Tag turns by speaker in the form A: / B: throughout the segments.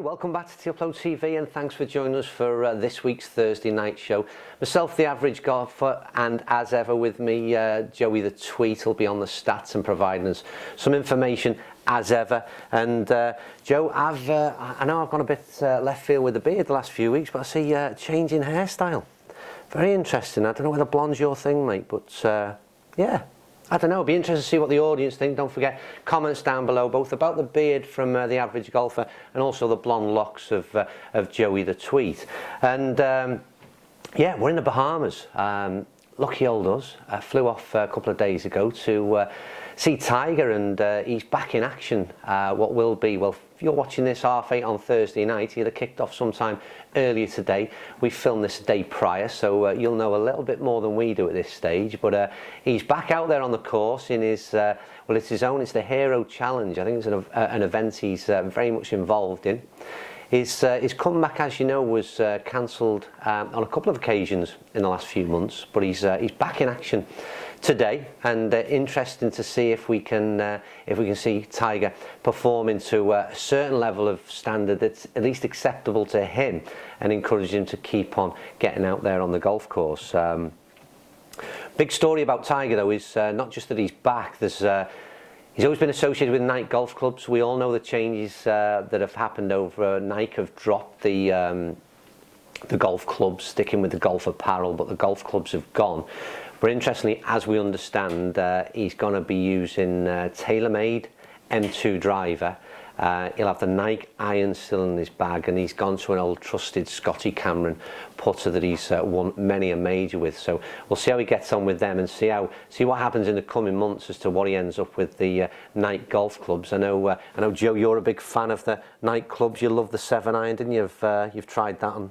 A: welcome back to Upload TV and thanks for joining us for this week's Thursday night show. Myself, the average golfer, and as ever with me, Joey the Tweet will be on the stats and providing us some information as ever. And Joe, I know I've gone a bit left field with the beard the last few weeks, but I see change in hairstyle. Very interesting. I don't know whether blonde's your thing, mate, but yeah. I don't know, it'll be interesting to see what the audience think. Don't forget, comments down below, both about the beard from the average golfer and also the blonde locks of Joey the Tweet. And yeah, we're in the Bahamas. Lucky old us. Flew off a couple of days ago to see Tiger, and he's back in action. What will be, well, if you're watching this 8:30 on Thursday night, he'll have kicked off sometime earlier today. We filmed this a day prior, so you'll know a little bit more than we do at this stage. But he's back out there on the course in his, well, it's his own, it's the Hero Challenge. I think it's an event he's very much involved in. His comeback, as you know, was cancelled on a couple of occasions in the last few months, but he's back in action today, and interesting to see if we can see Tiger performing to a certain level of standard that's at least acceptable to him, and encourage him to keep on getting out there on the golf course. Big story about Tiger though is not just that he's back. He's always been associated with Nike golf clubs. We all know the changes that have happened over. Nike have dropped the golf clubs, sticking with the golf apparel, but the golf clubs have gone. But interestingly, as we understand, he's going to be using TaylorMade M2 driver. He'll have the Nike iron still in his bag, and he's gone to an old trusted Scotty Cameron putter that he's won many a major with. So we'll see how he gets on with them, and see what happens in the coming months as to what he ends up with the Nike golf clubs. I know Joe, you're a big fan of the Nike clubs. You love the 7-iron, didn't you? You've tried that on.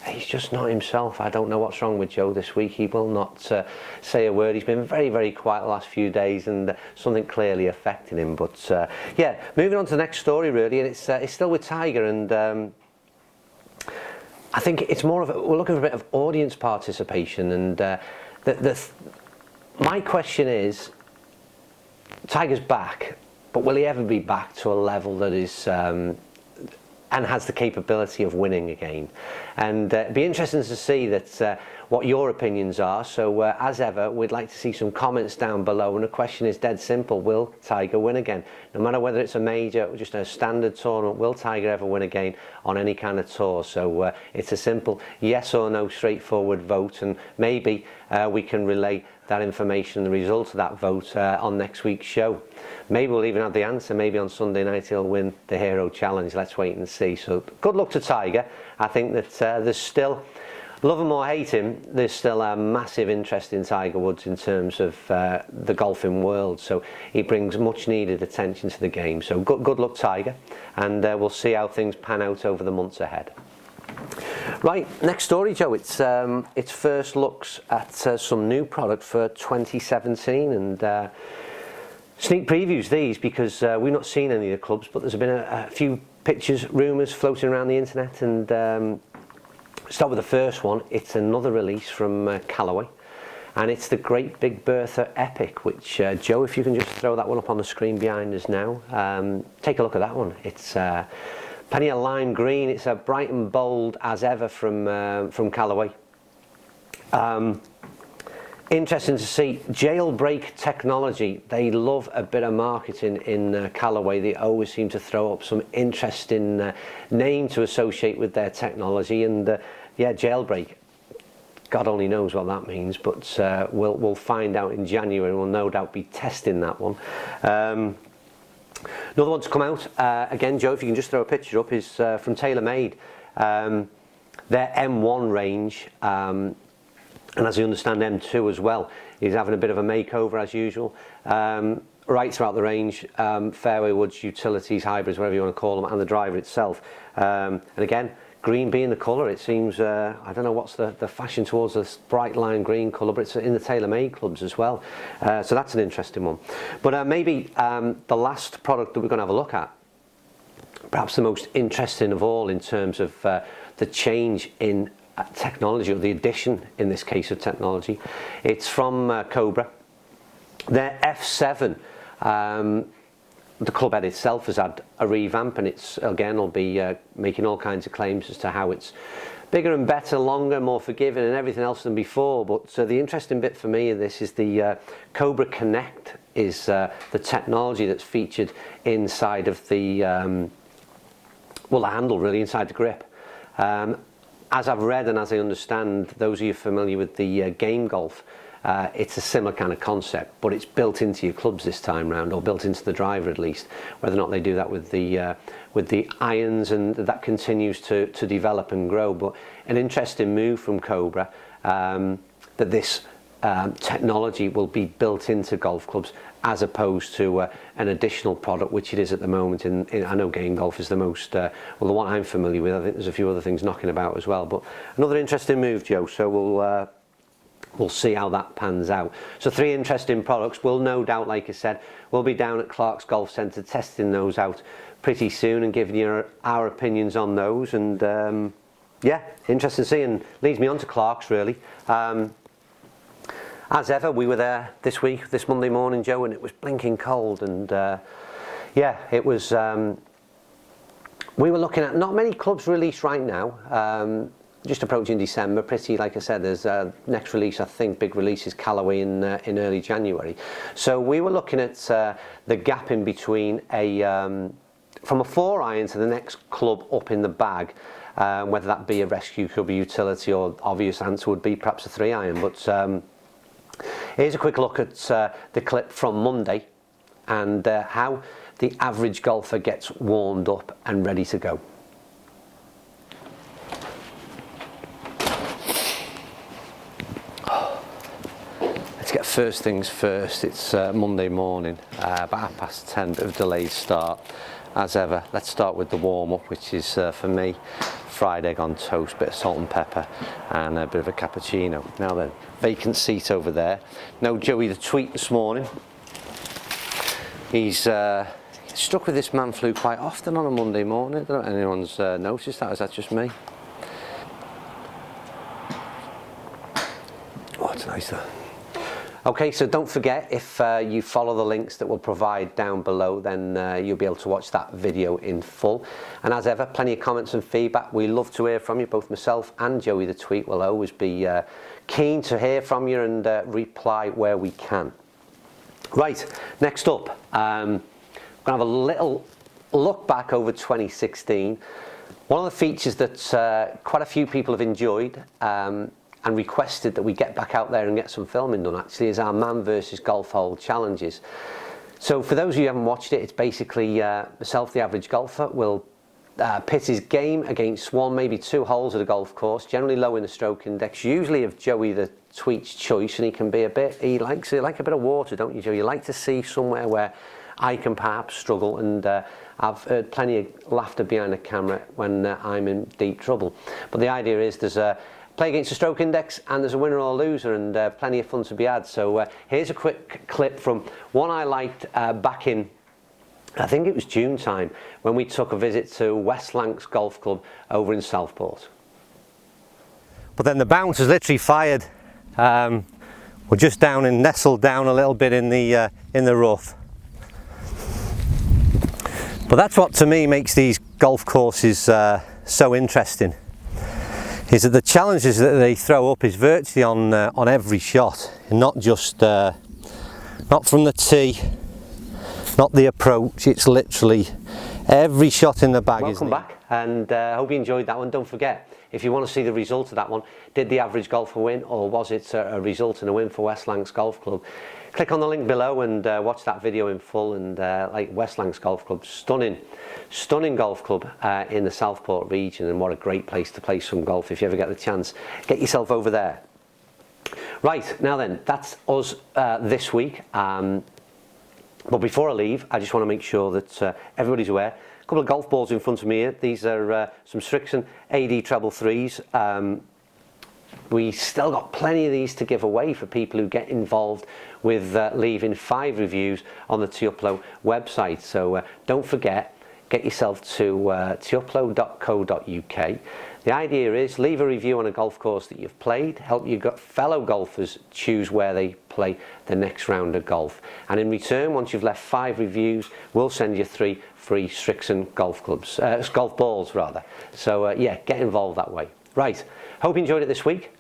A: He's just not himself. I don't know what's wrong with Joe this week. He will not say a word. He's been very, very quiet the last few days, and something clearly affecting him. But yeah, moving on to the next story really, and it's still with Tiger, and I think it's more of we're looking for a bit of audience participation. And my question is, Tiger's back, but will he ever be back to a level that is and has the capability of winning again? And it'd be interesting to see that what your opinions are. So as ever, we'd like to see some comments down below, and the question is dead simple: will Tiger win again? No matter whether it's a major or just a standard tournament, will Tiger ever win again on any kind of tour? So it's a simple yes or no, straightforward vote, and maybe we can relay that information, the result of that vote, on next week's show. Maybe we'll even have the answer. Maybe on Sunday night he'll win the Hero Challenge. Let's wait and see. So good luck to Tiger. I think that there's still, love him or hate him, there's still a massive interest in Tiger Woods in terms of the golfing world. So he brings much needed attention to the game. So good luck, Tiger, and we'll see how things pan out over the months ahead. Right, next story, Joe. It's first looks at some new product for 2017, and sneak previews these, because we've not seen any of the clubs, but there's been a few pictures, rumours floating around the internet, and start with the first one. It's another release from Callaway, and it's the Great Big Bertha Epic, which Joe, if you can just throw that one up on the screen behind us now. Take a look at that one. It's penny a lime green. It's a bright and bold as ever from Callaway. Interesting to see jailbreak technology. They love a bit of marketing in Callaway. They always seem to throw up some interesting name to associate with their technology, and yeah, jailbreak. God only knows what that means, but we'll find out in January. We'll no doubt be testing that one. Another one to come out, again, Joe, if you can just throw a picture up, is from TaylorMade. Their M1 range, and as you understand, M2 as well, is having a bit of a makeover as usual. Right throughout the range, fairway woods, utilities, hybrids, whatever you want to call them, and the driver itself. And again, green being the colour, it seems, I don't know what's the fashion towards this bright lime green colour, but it's in the TaylorMade clubs as well. So that's an interesting one. But maybe the last product that we're going to have a look at, perhaps the most interesting of all in terms of the change in technology, or the addition in this case of technology. It's from Cobra. Their F7. the club head itself has had a revamp, and it's again will be making all kinds of claims as to how it's bigger and better, longer, more forgiving and everything else than before. But the interesting bit for me in this is the Cobra Connect is the technology that's featured inside of the well, the handle really, inside the grip. As I've read and as I understand, those of you familiar with the game golf, it's a similar kind of concept, but it's built into your clubs this time round, or built into the driver at least. Whether or not they do that with the irons, and that continues to develop and grow. But an interesting move from Cobra, that this technology will be built into golf clubs as opposed to an additional product, which it is at the moment. I know game golf is the most, well, the one I'm familiar with. I think there's a few other things knocking about as well. But another interesting move, Joe. So we'll see how that pans out. So 3 interesting products. We'll no doubt, like I said, we'll be down at Clark's Golf Centre testing those out pretty soon and giving you our opinions on those. And yeah, interesting to see, and leads me on to Clark's really. As ever, we were there this Monday morning, Joe, and it was blinking cold. And yeah, it was. We were looking at not many clubs released right now. Just approaching December, pretty, like I said, there's next release, I think, big release is Callaway in early January. So we were looking at the gap in between from a 4-iron to the next club up in the bag, whether that be a rescue club, a utility, or obvious answer would be perhaps a 3-iron. But here's a quick look at the clip from Monday and how the average golfer gets warmed up and ready to go. Get first things first. It's Monday morning, about 10:30, bit of a delayed start as ever. Let's start with the warm-up, which is for me fried egg on toast, bit of salt and pepper and a bit of a cappuccino. Now then, vacant seat over there. No Joey the Tweet this morning. He's stuck with this man flu quite often on a Monday morning. I don't know if anyone's noticed that. Is that just me? Oh, it's nice though. Okay, so don't forget, if you follow the links that we'll provide down below, then you'll be able to watch that video in full. And as ever, plenty of comments and feedback. We love to hear from you. Both myself and Joey the Tweet will always be keen to hear from you and reply where we can. Right, next up, we're going to have a little look back over 2016. One of the features that quite a few people have enjoyed and requested that we get back out there and get some filming done actually is our man versus golf hole challenges. So for those of you who haven't watched it, it's basically myself, the average golfer, will pit his game against one, maybe 2 holes at a golf course, generally low in the stroke index, usually of Joey the Tweet's choice, and he can be a bit, you like a bit of water, don't you, Joe? You like to see somewhere where I can perhaps struggle, and I've heard plenty of laughter behind the camera when I'm in deep trouble. But the idea is there's a play against the stroke index, and there's a winner or a loser, and plenty of fun to be had. So here's a quick clip from one I liked back in, I think it was June time, when we took a visit to West Lancs Golf Club over in Southport. But then the bounce was literally fired. We're just down and nestled down a little bit in the rough. But that's what to me makes these golf courses so interesting. Is that the challenges that they throw up is virtually on every shot, and not just not from the tee, not the approach. It's literally every shot in the bag. Welcome back, and I hope you enjoyed that one. Don't forget, if you want to see the result of that one, did the average golfer win, or was it a result in a win for West Lancs Golf Club? Click on the link below and watch that video in full. And like West Lancs Golf Club, stunning golf club in the Southport region, and what a great place to play some golf. If you ever get the chance, get yourself over there. Right, now then, that's us this week. But before I leave, I just want to make sure that everybody's aware. A couple of golf balls in front of me here. These are some Strixon AD treble 3s. We still got plenty of these to give away for people who get involved with leaving 5 reviews on the Tee Upload website. So don't forget, get yourself to upload.co.uk. The idea is leave a review on a golf course that you've played, help your fellow golfers choose where they play the next round of golf. And in return, once you've left 5 reviews, we'll send you 3 free Strixon golf golf balls rather. So yeah, get involved that way. Right, hope you enjoyed it this week.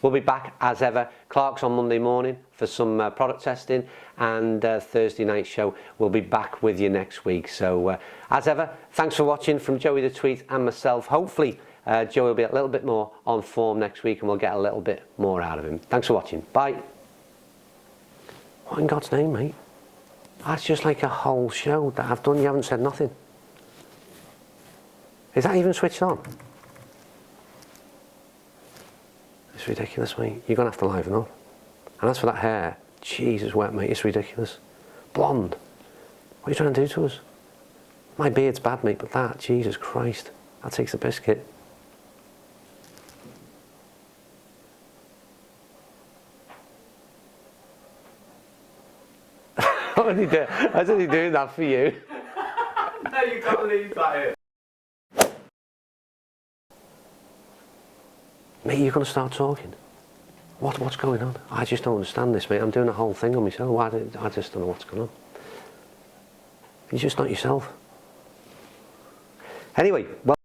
A: We'll be back as ever. Clark's on Monday morning for some product testing, and Thursday night show we'll be back with you next week. So as ever, thanks for watching from Joey the Tweet and myself. Hopefully Joey will be a little bit more on form next week and we'll get a little bit more out of him. Thanks for watching. Bye. What in God's name, mate? That's just like a whole show that I've done. You haven't said nothing. Is that even switched on? It's ridiculous, mate. You're going to have to liven up. And as for that hair, Jesus wet, mate, it's ridiculous. Blonde. What are you trying to do to us? My beard's bad, mate, but that, Jesus Christ, that takes the biscuit. What did he do? I was only doing that for you.
B: No, you can't leave that here.
A: Mate, you're going to start talking. What's going on? I just don't understand this, mate. I'm doing a whole thing on myself. I just don't know what's going on. You're just not yourself. Anyway, well.